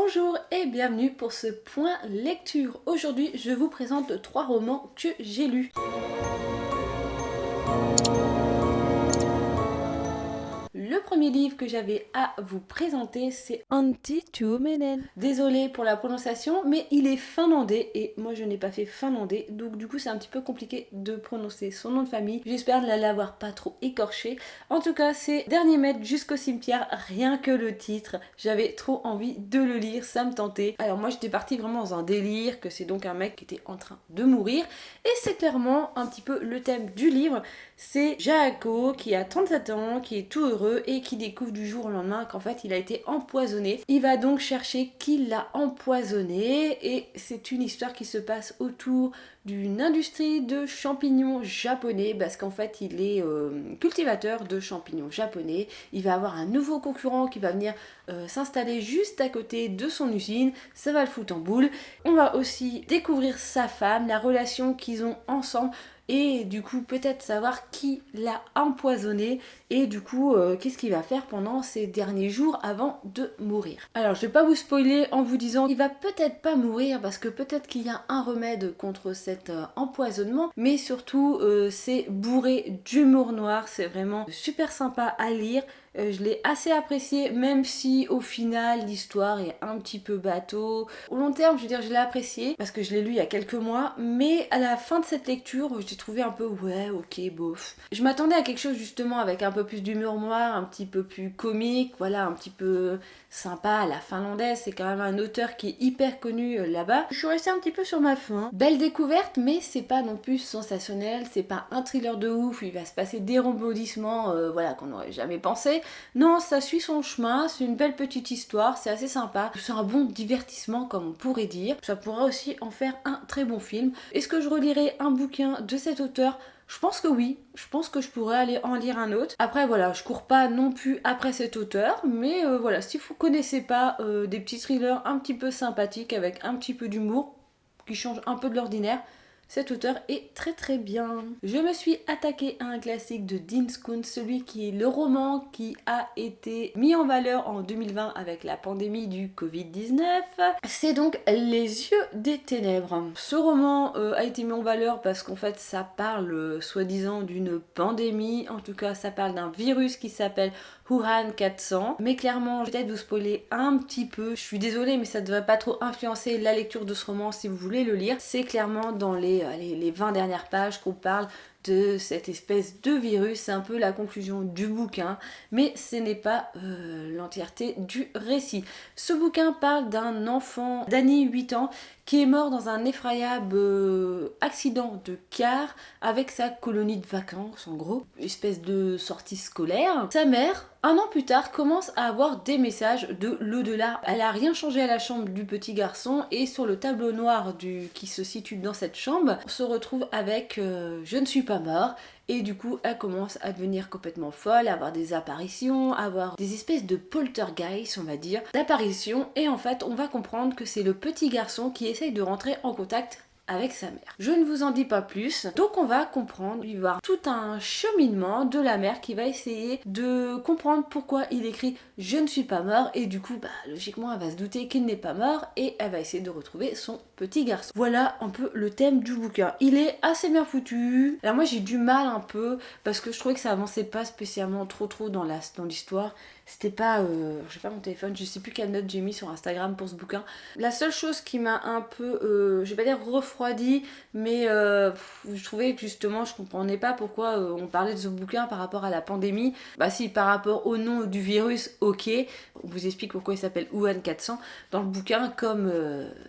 Bonjour et bienvenue pour ce point lecture. Aujourd'hui, je vous présente 3 romans que j'ai lus. Le premier livre que j'avais à vous présenter, c'est Antituumenen. Désolée pour la prononciation, mais il est finlandais et moi je n'ai pas fait finlandais, donc du coup c'est un petit peu compliqué de prononcer son nom de famille. J'espère ne l'avoir pas trop écorché. En tout cas, c'est Dernier mètre jusqu'au cimetière, rien que le titre, j'avais trop envie de le lire, ça me tentait. Alors moi j'étais partie vraiment dans un délire, que c'est donc un mec qui était en train de mourir, et c'est clairement un petit peu le thème du livre. C'est Jaakko qui a 37 ans, qui est tout heureux et qui découvre du jour au lendemain qu'en fait il a été empoisonné. Il va donc chercher qui l'a empoisonné et c'est une histoire qui se passe autour d'une industrie de champignons japonais parce qu'en fait il est cultivateur de champignons japonais. Il va avoir un nouveau concurrent qui va venir s'installer juste à côté de son usine, ça va le foutre en boule. On va aussi découvrir sa femme, la relation qu'ils ont ensemble, et du coup peut-être savoir qui l'a empoisonné et du coup qu'est-ce qu'il va faire pendant ces derniers jours avant de mourir. Alors je vais pas vous spoiler en vous disant il va peut-être pas mourir parce que peut-être qu'il y a un remède contre cet empoisonnement, mais surtout c'est bourré d'humour noir, c'est vraiment super sympa à lire. Je l'ai assez apprécié, même si au final l'histoire est un petit peu bateau. Au long terme, je veux dire, je l'ai apprécié parce que je l'ai lu il y a quelques mois, mais à la fin de cette lecture, j'ai trouvé un peu ouais, ok, bof. Je m'attendais à quelque chose justement avec un peu plus d'humour noir, un petit peu plus comique, voilà, un petit peu sympa à la finlandaise. C'est quand même un auteur qui est hyper connu là-bas. Je suis restée un petit peu sur ma faim. Belle découverte, mais c'est pas non plus sensationnel, c'est pas un thriller de ouf où il va se passer des rebondissements, voilà, qu'on n'aurait jamais pensé. Non, ça suit son chemin, c'est une belle petite histoire, c'est assez sympa. C'est un bon divertissement comme on pourrait dire. Ça pourra aussi en faire un très bon film. Est-ce que je relirai un bouquin de cet auteur ? Je pense que oui, je pense que je pourrais aller en lire un autre. Après voilà, je cours pas non plus après cet auteur, mais voilà, si vous connaissez pas des petits thrillers un petit peu sympathiques avec un petit peu d'humour, qui changent un peu de l'ordinaire, cet auteur est très très bien. Je me suis attaquée à un classique de Dean Koontz, celui qui est le roman qui a été mis en valeur en 2020 avec la pandémie du Covid-19. C'est donc Les yeux des ténèbres. Ce roman a été mis en valeur parce qu'en fait ça parle soi-disant d'une pandémie, en tout cas ça parle d'un virus qui s'appelle Wuhan 400, mais clairement je vais peut-être vous spoiler un petit peu, je suis désolée mais ça ne devrait pas trop influencer la lecture de ce roman si vous voulez le lire. C'est clairement dans les 20 dernières pages qu'on parle de cette espèce de virus, c'est un peu la conclusion du bouquin, mais ce n'est pas l'entièreté du récit. Ce bouquin parle d'un enfant d'Annie, 8 ans, qui est mort dans un effroyable accident de car avec sa colonie de vacances, en gros, espèce de sortie scolaire. Sa mère, un an plus tard, commence à avoir des messages de l'au-delà. Elle a rien changé à la chambre du petit garçon et sur le tableau noir qui se situe dans cette chambre, on se retrouve avec Je ne suis pas mort. Et du coup, elle commence à devenir complètement folle, à avoir des apparitions, à avoir des espèces de poltergeist, on va dire, d'apparitions. Et en fait, on va comprendre que c'est le petit garçon qui essaye de rentrer en contact avec sa mère. Je ne vous en dis pas plus, donc on va comprendre, il va y avoir tout un cheminement de la mère qui va essayer de comprendre pourquoi il écrit « Je ne suis pas mort » et du coup, logiquement, elle va se douter qu'il n'est pas mort et elle va essayer de retrouver son petit garçon. Voilà un peu le thème du bouquin. Il est assez bien foutu. Alors moi, j'ai du mal un peu parce que je trouvais que ça avançait pas spécialement trop dans l'histoire. C'était pas, j'ai pas mon téléphone, je sais plus quelle note j'ai mis sur Instagram pour ce bouquin. La seule chose qui m'a un peu, je vais pas dire refroidi, mais je trouvais que justement je comprenais pas pourquoi on parlait de ce bouquin par rapport à la pandémie. Bah si, par rapport au nom du virus, ok, on vous explique pourquoi il s'appelle Wuhan 400 dans le bouquin, comme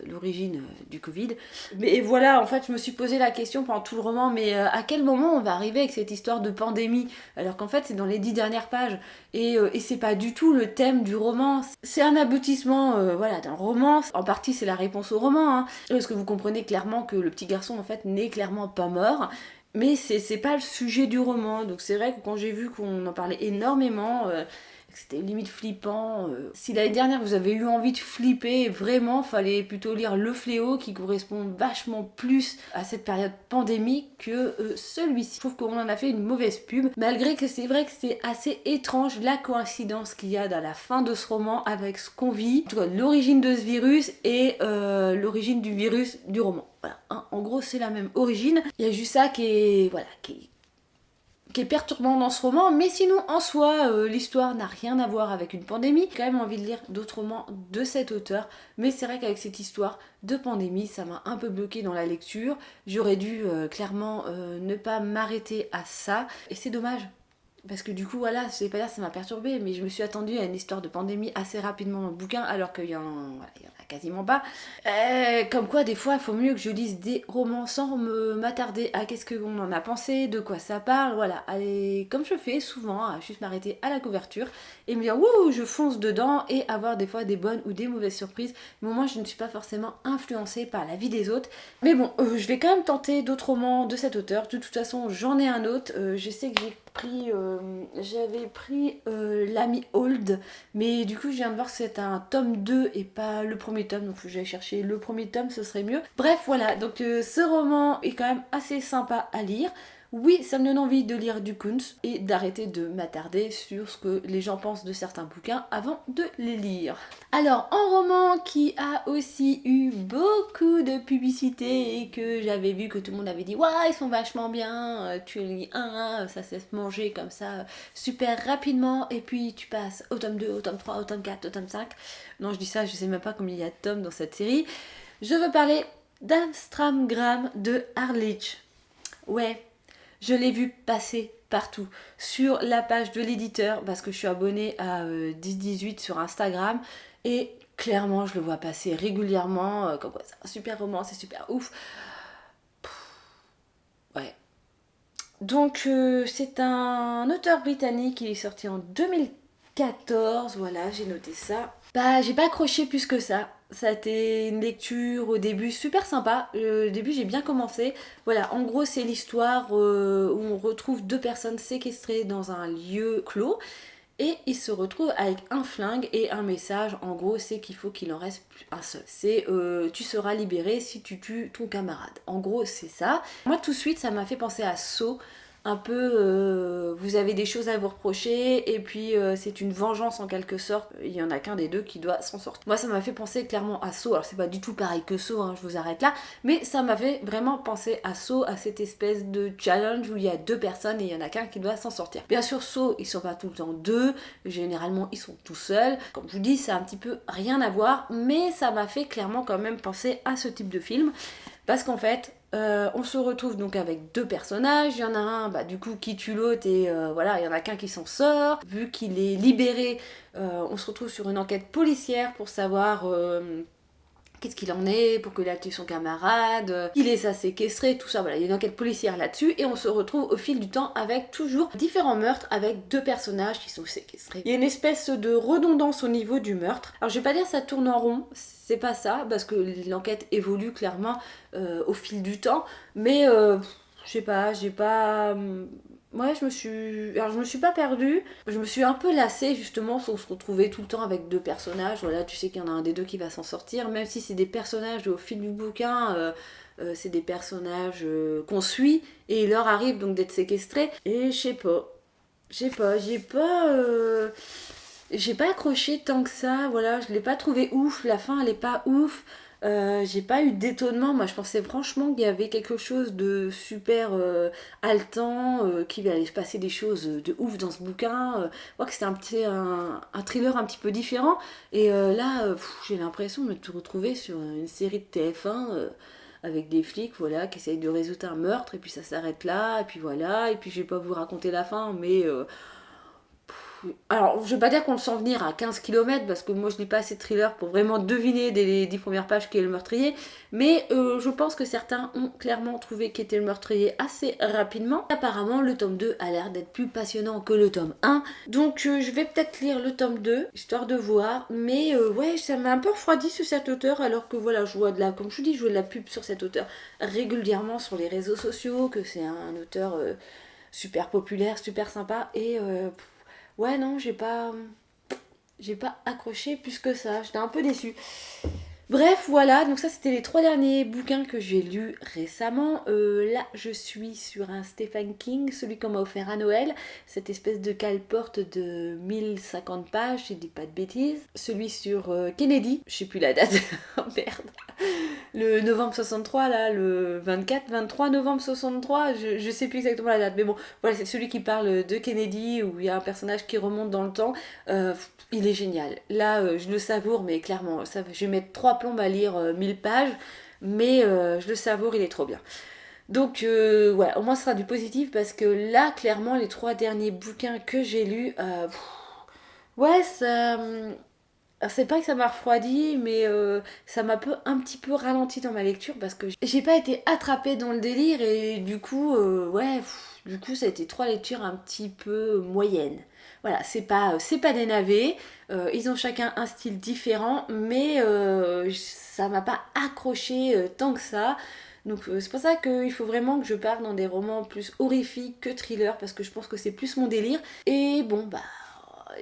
l'origine du Covid. Mais voilà, en fait je me suis posé la question pendant tout le roman, mais à quel moment on va arriver avec cette histoire de pandémie, alors qu'en fait c'est dans les 10 dernières pages, et c'est pas du tout le thème du roman. C'est un aboutissement voilà, d'un roman. En partie, c'est la réponse au roman. Hein. Parce que vous comprenez clairement que le petit garçon, en fait, n'est clairement pas mort. Mais c'est pas le sujet du roman. Donc c'est vrai que quand j'ai vu qu'on en parlait énormément, que c'était limite flippant. Si l'année dernière vous avez eu envie de flipper, vraiment, fallait plutôt lire Le Fléau qui correspond vachement plus à cette période pandémique que celui-ci. Je trouve qu'on en a fait une mauvaise pub, malgré que c'est vrai que c'est assez étrange la coïncidence qu'il y a dans la fin de ce roman avec ce qu'on vit, en tout cas l'origine de ce virus et l'origine du virus du roman. Voilà, hein, en gros c'est la même origine. Il y a juste ça qui est, voilà, qui est perturbant dans ce roman, mais sinon en soi l'histoire n'a rien à voir avec une pandémie. J'ai quand même envie de lire d'autres romans de cet auteur, mais c'est vrai qu'avec cette histoire de pandémie ça m'a un peu bloqué dans la lecture. J'aurais dû clairement ne pas m'arrêter à ça, et c'est dommage. Parce que du coup, voilà, je sais pas dire ça m'a perturbée, mais je me suis attendue à une histoire de pandémie assez rapidement dans le bouquin, alors qu'il y en a quasiment pas. Comme quoi, des fois, il faut mieux que je lise des romans sans m'attarder à qu'est-ce qu'on en a pensé, de quoi ça parle, voilà. Allez, comme je fais souvent, à juste m'arrêter à la couverture et me dire, wouh, je fonce dedans, et avoir des fois des bonnes ou des mauvaises surprises. Mais moi, je ne suis pas forcément influencée par la vie des autres. Mais bon, je vais quand même tenter d'autres romans de cet auteur. De toute façon, j'en ai un autre. Je sais que j'avais pris l'ami Old, mais du coup je viens de voir que c'est un tome 2 et pas le premier tome, donc faut que j'aille chercher le premier tome, ce serait mieux. Bref, voilà, donc ce roman est quand même assez sympa à lire. Oui, ça me donne envie de lire du Kuntz et d'arrêter de m'attarder sur ce que les gens pensent de certains bouquins avant de les lire. Alors, un roman qui a aussi eu beaucoup de publicité et que j'avais vu que tout le monde avait dit « Waouh, ils sont vachement bien, tu lis un, ça se laisse manger comme ça super rapidement et puis tu passes au tome 2, au tome 3, au tome 4, au tome 5. » Non, je dis ça, je sais même pas combien il y a de tomes dans cette série. Je veux parler d'Amstramgram de Harlech. Ouais, je l'ai vu passer partout, sur la page de l'éditeur, parce que je suis abonnée à 1018 sur Instagram, et clairement je le vois passer régulièrement, comme quoi c'est un super roman, c'est super ouf. Ouais. Donc c'est un auteur britannique, il est sorti en 2014, voilà, j'ai noté ça. Bah, j'ai pas accroché plus que ça. Ça a été une lecture au début super sympa. Au début, j'ai bien commencé. Voilà, en gros, c'est l'histoire où on retrouve deux personnes séquestrées dans un lieu clos. Et ils se retrouvent avec un flingue et un message. En gros, c'est qu'il faut qu'il en reste un seul. C'est tu seras libéré si tu tues ton camarade. En gros, c'est ça. Moi, tout de suite, ça m'a fait penser à Saw. Un peu, vous avez des choses à vous reprocher et puis c'est une vengeance en quelque sorte. Il y en a qu'un des deux qui doit s'en sortir. Moi, ça m'a fait penser clairement à Saw. Alors, c'est pas du tout pareil que Saw, hein, je vous arrête là. Mais ça m'avait vraiment pensé à Saw, à cette espèce de challenge où il y a deux personnes et il y en a qu'un qui doit s'en sortir. Bien sûr, Saw, ils sont pas tout le temps deux. Généralement, ils sont tout seuls. Comme je vous dis, ça a un petit peu rien à voir. Mais ça m'a fait clairement quand même penser à ce type de film. Parce qu'en fait, on se retrouve donc avec deux personnages. Il y en a un, bah, du coup, qui tue l'autre et voilà, il y en a qu'un qui s'en sort. Vu qu'il est libéré, on se retrouve sur une enquête policière pour savoir qu'est-ce qu'il en est, pourquoi il a tué son camarade, il est séquestré, tout ça, voilà, il y a une enquête policière là-dessus, et on se retrouve au fil du temps avec toujours différents meurtres avec deux personnages qui sont séquestrés. Il y a une espèce de redondance au niveau du meurtre. Alors je vais pas dire ça tourne en rond, c'est pas ça, parce que l'enquête évolue clairement au fil du temps, mais je sais pas, j'ai pas... Ouais, je me suis pas perdue. Je me suis un peu lassée justement sur se retrouver tout le temps avec deux personnages. Voilà, tu sais qu'il y en a un des deux qui va s'en sortir, même si c'est des personnages au fil du bouquin. C'est des personnages qu'on suit et il leur arrive donc d'être séquestrés. Et je sais pas. J'ai pas accroché tant que ça. Voilà, je l'ai pas trouvé ouf. La fin, elle est pas ouf. J'ai pas eu d'étonnement. Moi, je pensais franchement qu'il y avait quelque chose de super haletant, qu'il allait se passer des choses de ouf dans ce bouquin. Je crois que c'était un thriller un petit peu différent. Et là, j'ai l'impression de me retrouver sur une série de TF1 avec des flics, voilà, qui essayent de résoudre un meurtre. Et puis ça s'arrête là. Et puis voilà. Et puis je vais pas vous raconter la fin, mais alors, je vais pas dire qu'on le sent venir à 15 km parce que moi je lis pas assez de thrillers pour vraiment deviner dès les 10 premières pages qui est le meurtrier, mais je pense que certains ont clairement trouvé qui était le meurtrier assez rapidement. Apparemment, le tome 2 a l'air d'être plus passionnant que le tome 1, donc je vais peut-être lire le tome 2 histoire de voir, mais ouais, ça m'a un peu refroidi sur cet auteur alors que voilà, je vois comme je vous dis, je vois de la pub sur cet auteur régulièrement sur les réseaux sociaux, que c'est un auteur super populaire, super sympa et. Ouais, non, j'ai pas. j'ai pas accroché plus que ça, j'étais un peu déçue. Bref, voilà, donc ça c'était les 3 derniers bouquins que j'ai lus récemment. Là, je suis sur un Stephen King, celui qu'on m'a offert à Noël, cette espèce de cale-porte de 1050 pages, je dis pas de bêtises. Celui sur Kennedy, je sais plus la date, oh merde. Le novembre 63, là, le 24, 23 novembre 63, je sais plus exactement la date, mais bon, voilà, c'est celui qui parle de Kennedy, où il y a un personnage qui remonte dans le temps. Il est génial. Là, je le savoure, mais clairement, ça, je vais mettre 3 plombes à lire 1000 pages, mais je le savoure, il est trop bien. Donc, ouais, au moins ce sera du positif, parce que là, clairement, les 3 derniers bouquins que j'ai lus, ouais, ça. Alors, c'est pas que ça m'a refroidi, mais ça m'a un petit peu ralenti dans ma lecture parce que j'ai pas été attrapée dans le délire et du coup, ouais, du coup, ça a été 3 lectures un petit peu moyennes. Voilà, c'est pas des navets, ils ont chacun un style différent, mais ça m'a pas accroché tant que ça. Donc c'est pour ça qu'il faut vraiment que je parte dans des romans plus horrifiques que thrillers parce que je pense que c'est plus mon délire. Et bon, bah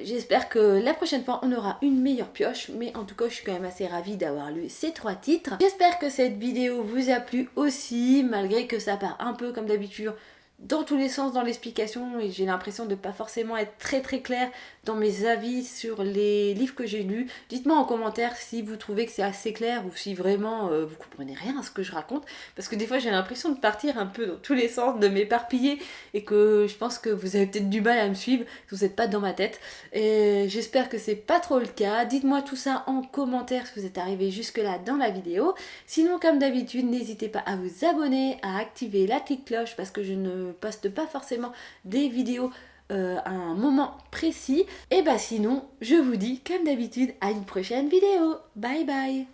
j'espère que la prochaine fois on aura une meilleure pioche, mais en tout cas je suis quand même assez ravie d'avoir lu ces 3 titres. J'espère que cette vidéo vous a plu aussi, malgré que ça part un peu comme d'habitude dans tous les sens dans l'explication et j'ai l'impression de pas forcément être très claire dans mes avis sur les livres que j'ai lus. Dites-moi en commentaire si vous trouvez que c'est assez clair ou si vraiment vous comprenez rien à ce que je raconte, parce que des fois j'ai l'impression de partir un peu dans tous les sens, de m'éparpiller et que je pense que vous avez peut-être du mal à me suivre si vous n'êtes pas dans ma tête. Et j'espère que c'est pas trop le cas. Dites-moi tout ça en commentaire si vous êtes arrivé jusque là dans la vidéo. Sinon, comme d'habitude, n'hésitez pas à vous abonner, à activer la petite cloche parce que je ne poste pas forcément des vidéos à un moment précis. Et bah sinon, je vous dis comme d'habitude à une prochaine vidéo. Bye bye.